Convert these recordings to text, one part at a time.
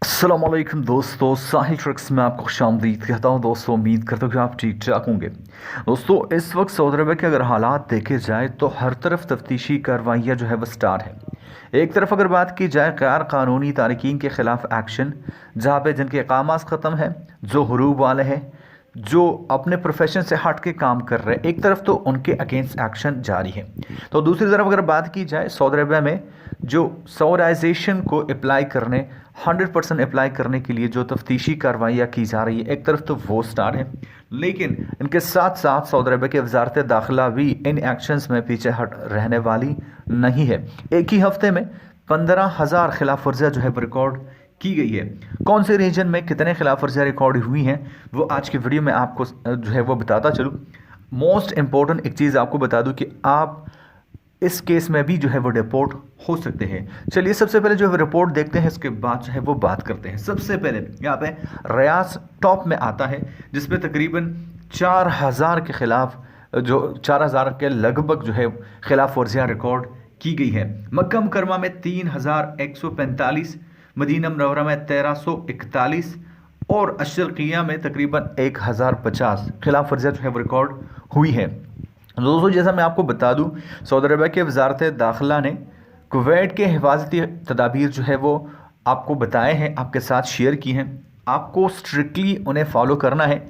अस्सलामुअलैकुम दोस्तों, साहिल ट्रक्स में आपको खुशामदीद कहता हूँ। दोस्तों उम्मीद करता हूँ कि आप ठीक ठाक होंगे। दोस्तों इस वक्त सऊदी अरब के अगर हालात देखे जाए तो हर तरफ तफ्तीशी कार्रवाइयाँ जो है वह स्टार्ट है। एक तरफ अगर बात की जाए गैर कानूनी तारकीन के ख़िलाफ़ एक्शन, जहाँ पे जिनके इक़ामात ख़त्म है, जो हुरूब वाले हैं, जो अपने प्रोफेशन से हट के काम कर रहे हैं, एक तरफ तो उनके अगेंस्ट एक्शन जारी है। तो दूसरी तरफ अगर बात की जाए सऊदी अरब में जो सऊराइजेशन को अप्लाई करने 100% अप्लाई करने के लिए जो तफ्तीशी कार्रवाइयाँ की जा रही है, एक तरफ तो वो स्टार्ट है, लेकिन इनके साथ साथ सऊदी अरब के वजारत दाखिला भी इन एक्शंस में पीछे हट रहने वाली नहीं है। एक ही हफ्ते में 15,000 खिलाफ वर्जियाँ जो है रिकॉर्ड की गई है। कौन से रीजन में कितने खिलाफ वर्जियाँ रिकॉर्ड हुई हैं वो आज की वीडियो में आपको जो है वो बताता चलूँ। मोस्ट इम्पॉर्टेंट एक चीज़ आपको बता दूं कि आप इस केस में भी जो है वो डिपोर्ट हो सकते हैं। चलिए सबसे पहले जो है रिपोर्ट देखते हैं, इसके बाद जो है वो बात करते हैं। सबसे पहले यहाँ पे रियाज टॉप में आता है, जिसपे तकरीबन 4,000 के खिलाफ जो 4,000 के लगभग जो है खिलाफ वर्जियाँ रिकॉर्ड की गई है। मक्का मुकरमा में 3,145, मदीना मुनव्वरा में 1,341 और अशरकिया में तकरीबन 1,050 खिलाफ वर्जियाँ जो है वो रिकॉर्ड हुई है। दोस्तों जैसा मैं आपको बता दूं, सऊदी अरब के वजारत दाखिला ने कुवैत के हिफाजती तदाबीर जो है वो आपको बताए हैं, आपके साथ शेयर की हैं। आपको स्ट्रिक्टली उन्हें फॉलो करना है।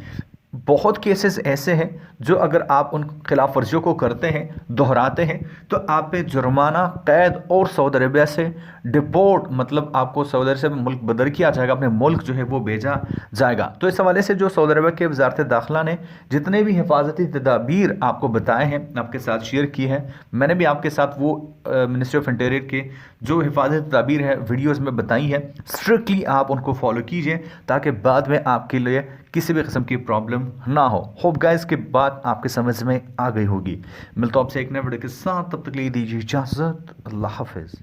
बहुत केसेस ऐसे हैं जो अगर आप उन खिलाफ वर्जियों को करते हैं, दोहराते हैं, तो आप पे जुर्माना, कैद और सऊदी अरबिया से डिपोर्ट, मतलब आपको सऊदी अरब से मुल्क बदर किया जाएगा, अपने मुल्क जो है वो भेजा जाएगा। तो इस हवाले से जो सऊदी अरब के वजारत दाखिला ने जितने भी हिफाजती तदाबीर आपको बताए हैं, आपके साथ शेयर की है। मैंने भी आपके साथ वो मिनिस्ट्री ऑफ इंटीरियर के जो हिफाजती तदाबीर है वीडियोज़ में बताई है। स्ट्रिक्टली आप उनको फॉलो कीजिए ताकि बाद में आपके लिए किसी भी किस्म की प्रॉब्लम ना हो। होप गाइस के बात आपके समझ में आ गई होगी। मिलता हूं आपसे एक नए वीडियो के साथ, तब तक के लिए दीजिए इजाज़त। अल्लाह हाफिज़।